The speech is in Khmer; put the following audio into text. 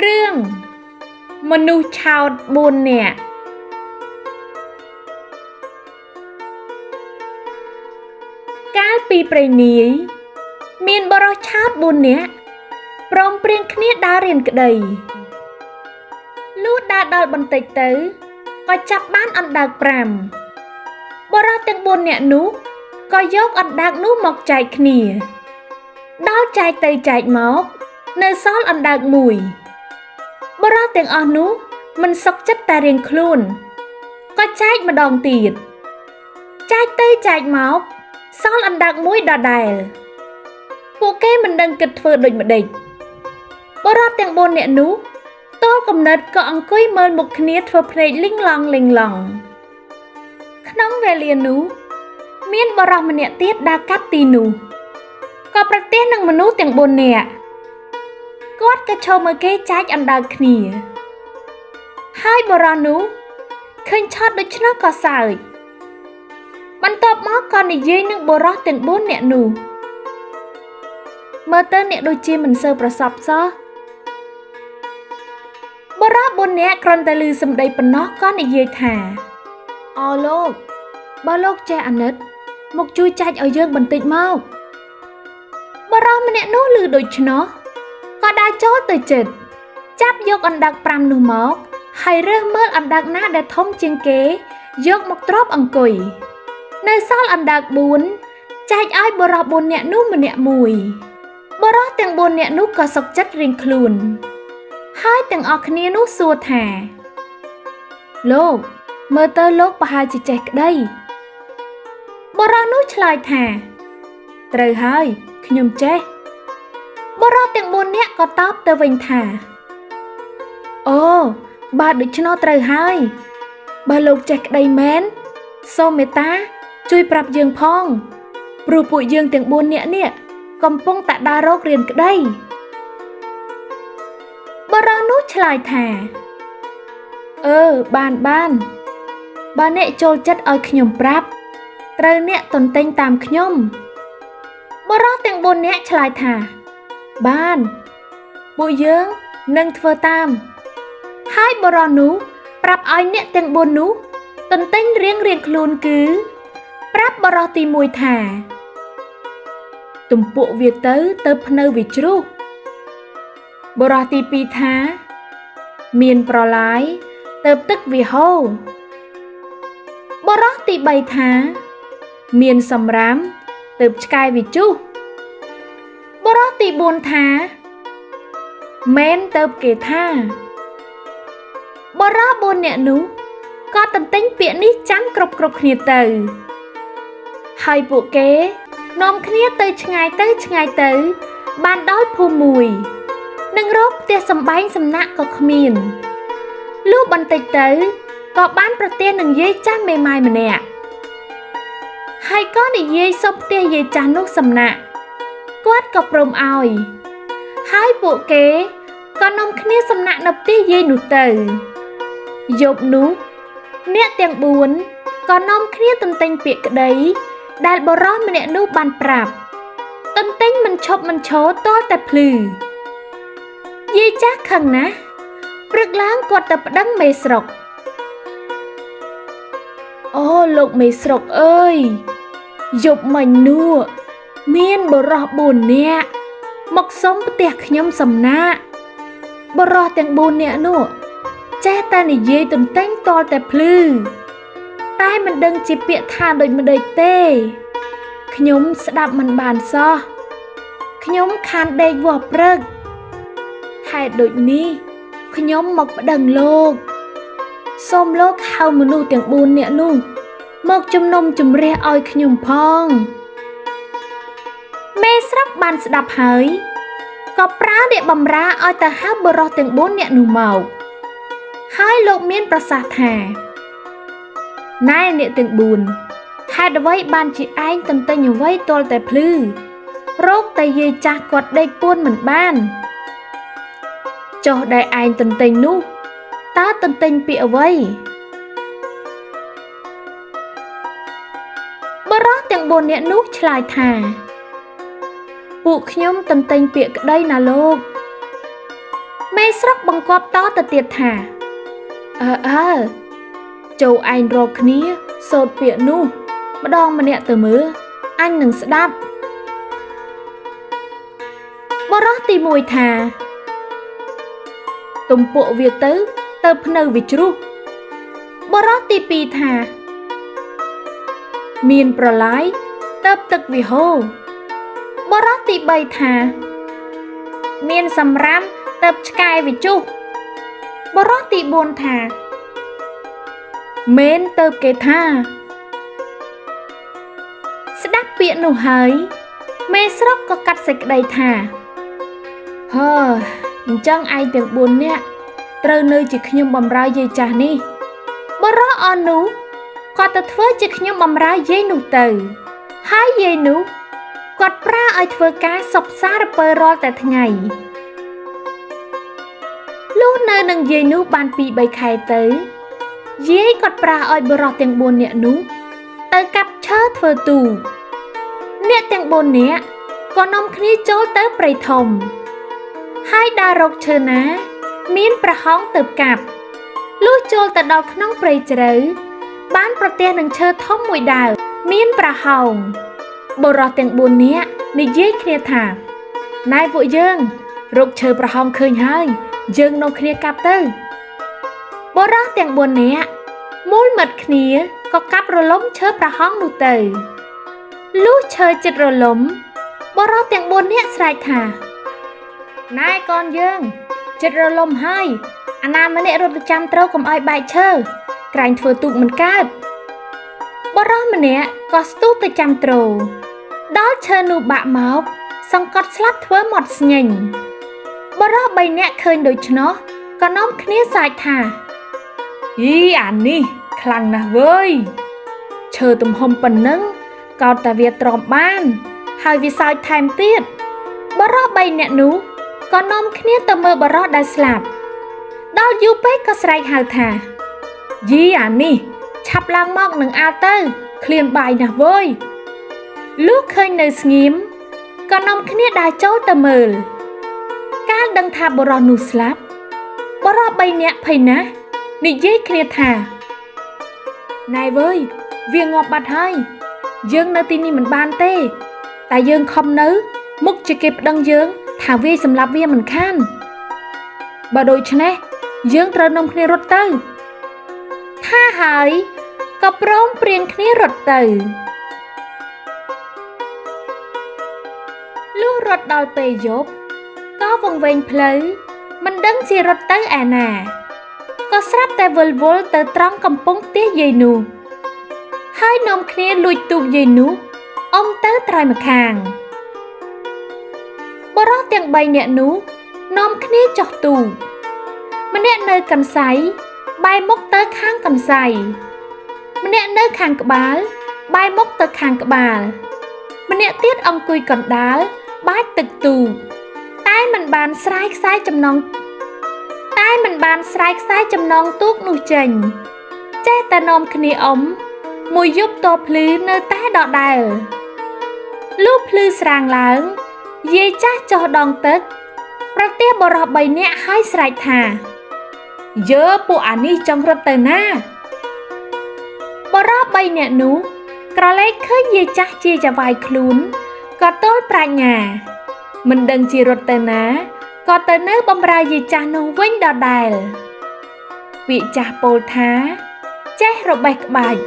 เรื่องมนุษย์ชาวบุญเนี่ยកាលពីព្រេងនាយមានបរិសឆាត4នាក់ព្រមព្រៀងគ្នាដើររៀនក្តីលុះដើរដល់បន្តិចទៅក៏ចាប់បានអណ្ដើក5បរិសទាំង4នាក់នោះក៏យកអណ្ដើកនោះមកចែកគ្នាដល់ចែកទៅចែកមកនៅសល់អណ្ដើក1បរិសទាំងអស់នោះមិនសុខចិត្តតែរៀងខ្លួនក៏ចែកម្ដងទៀតចែកទៅចែកមកសល់អណ្ដើក1ដដែលពួកគេមិនដឹងគិតធ្វើដូចម្ដេចបរិសទាំង4នាក់នោះតលកំណត់ក៏អង្គុយមើលមុខគ្នាធ្វើភ្នែកលីងឡង់ក្នុងវេលានោះមានបរិសម្នាក់ទៀតដើរកាត់ទីនោះក៏ប្រទះនឹងមនុស្សទាំង4នាក់គាត់ក៏ឈរមើលគេចែកអណ្ដើកគ្នាហើយបរិសនោះឃើញឆោតដូច្នោះក៏សើចបន្ទាប់មកក៏និយាយនឹងបរិសទាំង4នាក់នោះមើលទៅអ្នកដូចជាមិនសូវប្រសពសោះបរិស4នាក់គ្រាន់តែឮសម្ដីប៉ុណ្ណោះក៏និយាយថាអលោកបើលោកចេះអាណិតមកជួយចែកឲ្យយើងបន្តិចមកបរិសម្នាក់នោះឮដូច្នោះក៏ដើរចូលទៅជិតចាប់យកអណ្ដើក5នោះមកហើយរើសមើលអណ្ដើកណាដែលធំជាងគេយកមកទ្រាប់អង្គុយនៅសល់អណ្ដើក4ចែកឲ្យបរិស4នាក់នោះម្នាក់1បរិសទាំង4នាក់នោះក៏សុខចិត្តរៀងខ្លួនហើយទាំងអស់គ្នានោះសួរថាលោកមើលទៅលោកប្រហែលជាចេះក្តីបរិសនោះឆ្លើយថាត្រូវហើយខ្ញុំចេះបរិសទាំង4នាក់ក៏តបទៅវិញថាអូបើដូច្នោះត្រូវហើយបើលោកចេះក្តីមែនសូមមេត្តាជួយប្រាប់យើងផងព្រោះពួកយើងទាំង4នាក់នេះកំពុងតែដើររករៀនក្តីបរិសនោះឆ្លើយថាបានបើអ្នកចូលចិត្តឲ្យខ្ញុំប្រាប់ត្រូវអ្នកទន្ទិញតាមខ្ញុំបរិសទាំង4នាក់ឆ្លើយថាបានពួកយើងនឹងធ្វើតាមហើយបរិសនោះប្រាប់ឲ្យអ្នកទាំង4នោះទន្ទិញរៀងខ្លួនគឺប្រាប់បរិសទី1ថាទំពក់វាទៅភ្នៅវាជ្រុះបរិសទី2ថាមានប្រឡាយទៅទឹកវាហូរបរិសទី3ថាមានសម្រាមទៅឆ្កែវាជុះបរិសទី4ថាមែនទៅគេថាបរិស4នាក់នោះក៏ទន្ទិញពាក្យនេះចាំគ្រប់គ្នាទៅហើយពួកគេនាំគ្នាទៅឆ្ងាយទៅបានដល់ភូមិមួយនឹងរកផ្ទះសម្បែងសំណាក់ក៏គ្មានលុះបន្តិចទៅក៏បានប្រទះនឹងយាយចាស់មេម៉ាយម្នាក់ហើយក៏និយាយសុំផ្ទះយាយចាស់នោះសំណាក់គាត់ក៏ព្រមឲ្យហើយពួកគេក៏នាំគ្នាសំណាក់នៅផ្ទះយាយនោះទៅយប់នោះអ្នកទាំង4ក៏នាំគ្នាទន្ទិញពាក្យក្តីដែលបរិសម្នាក់នោះបានប្រាប់ទន្ទិញមិនឈប់មិនឈរទាល់តែភ្លឺយាយចាស់ខឹងណាស់ព្រឹកឡើងគាត់ទៅប្តឹងមេស្រុកអូលោកមេស្រុកអើយយប់មិញនោះមានបរិស4នាក់មកសុំផ្ទះខ្ញុំសំណាក់បរិសទាំង4នាក់នោះចេះតែនិយាយទន្ទិញទាល់តែភ្លឺតែមិនដឹងជាពាក្យថាដូចម្ដេចទេខ្ញុំស្ដាប់មិនបានសោះខ្ញុំខានដេកវាស់ព្រឹកហេតុដូចនេះខ្ញុំមកប្តឹងលោកសូមលោកហៅមនុស្សទាំង4នាក់នោះមកជំនុំជម្រះឲ្យខ្ញុំផងមេស្រុកបានស្ដាប់ហើយក៏ប្រើអ្នកបម្រើឲ្យទៅហៅបរិសទាំង4នាក់នោះមកហើយលោកមានប្រសាសន៍ថាណែអ្នកទាំង4ហេតុអ្វីបានជាឯងទន្ទិញអ្វីទាល់តែភ្លឺរោគតែយាយចាស់គាត់ដេកពួនមិនបានចុះដែលឯងទន្ទិញនោះតើទន្ទិញពាក្យអ្វីបរិសទាំង4នាក់នោះឆ្លើយថាពួកខ្ញុំទន្ទិញពាក្យក្តីណាលោក មេស្រុកបង្គាប់តទៅទៀតថាអើចូលឯងរកគ្នាសូត្រពាក្យនោះម្ដងម្នាក់ទៅមើលអញនឹងស្ដាប់បរោះទី1ថាទំពក់វាទៅភ្នៅវាជ្រុះបរោះទី2ថាមានប្រឡាយទៅទឹកវាហូរបរោះទី3ថាមានសម្រាមទៅឆ្កែវាជុះបរោះទី4ថាមែនទៅគេថាស្ដាប់ពាក្យនោះហើយមេស្រុកក៏កាត់សេចក្តីថាអញ្ចឹងឯងទាំង4នាក់ត្រូវនៅជាខ្ញុំបម្រើយាយចាស់នេះបរោះអនោះគាត់ទៅធ្វើជាខ្ញុំបម្រើយាយនោះទៅហើយយាយនោះគាត់ប្រើឲ្យធ្វើការសពសារពើរាល់តែថ្ងៃលុះនៅនឹងយាយនោះបាន2-3ខែទៅយាយគាត់ប្រើឲ្យបរោះទាំង4នាក់នោះទៅកាប់ឈើធ្វើទូអ្នកទាំង4នាក់ក៏នាំគ្នាចូលទៅព្រៃធំហើយដើររកឈើណាមានប្រហោងទៅកាប់លុះចូលទៅដល់ក្នុងព្រៃជ្រៅបានប្រទះនឹងឈើធំមួយដើមមានប្រហោងបរោះទាំង4នាក់និយាយគ្នាថាណែពួកយើងរកឈើប្រហោងឃើញហើយយើងនាំគ្នាកាប់ទៅបរោះទាំង4នាក់មូលមិត្តគ្នាក៏កាប់រលំឈើប្រហោងនោះទៅលុះឈើចិត្តរលំបរោះទាំង4នាក់ស្រែកថាណែកូនយើងចិត្តរលំហើយអាណាម្នាក់រត់ទៅចាំត្រូវកុំឲ្យបែកឈើក្រែងធ្វើទូកមិនកើតបរោះម្នាក់ក៏ស្ទុះទៅចាំទ្រដល់ឈើនោះបាក់មកសង្កត់ស្លាប់ធ្វើមាត់ស្ញេញបរោះ3នាក់ឃើញដូច្នោះក៏នាំគ្នាសើចថាអានេះខ្លាំងណាស់វើយឈើទំហំប៉ុណ្ណឹងកោតតែវាទ្រាំបានហើយវាសើចថែមទៀតបរោះ3នាក់នោះក៏នាំគ្នាទៅមើលបរោះដែលស្លាប់ដល់យូរពេកក៏ស្រែកហៅថាអានេះឆាប់ឡើងមកនឹងអាលទៅឃ្លានបាយណាស់វើយលុះឃើញនៅស្ងៀមក៏នាំគ្នាដើរចូលទៅមើលកាលដឹងថាបរោះនោះស្លាប់បរោះ3នាក់ភ័យណាស់និយាយគ្នាថាណែវើយវាងាប់បាត់ហើយយើងនៅទីនេះមិនបានទេតែយើងខំនៅមុខជាគេប្តឹងយើងថាវាសម្លាប់វាមិនខានបើដូច្នេះយើងត្រូវនាំគ្នារត់ទៅថាហើយក៏ព្រមព្រៀងគ្នារត់ទៅលុះរត់ដល់ពេលយប់ក៏វង្វេងផ្លូវមិនដឹងជារត់ទៅឯណាក៏ស្រាប់តែវិលវល់ទៅត្រង់កំពង់ផ្ទះយាយនោះហើយនាំគ្នាលួចទូកយាយនោះអុំទៅត្រើយម្ខាងបរោះទាំង3នាក់នោះនាំគ្នាចុះទូកម្នាក់នៅកន្សៃបែរមុខទៅខាងកន្សៃម្នាក់នៅខាងក្បាលបែរមុខទៅខាងក្បាលម្នាក់ទៀតអង្គុយកណ្ដាលបាចទឹកទូកតែមិនបានស្រាយខ្សែចំណងទូកនោះចេញចេះតែនាំគ្នាអុំមួយយប់តភ្លឺនៅតែដដែលលុះភ្លឺស្រាងឡើងយាយចាស់ចុះដងទឹកប្រទះបរោះ3នាក់ហើយស្រែកថាពួកអានេះចង់រត់ទៅណាបរោះ3នាក់នោះក្រឡេកឃើញយាយចាស់ជាចវាយខ្លួនក៏ទល់ប្រាជ្ញាមិនដឹងជារត់ទៅណាក៏ទៅនៅបម្រើយាយចាស់នោះវិញដដែលពាក្យចាស់ពោលថាចេះរបេះក្បាច់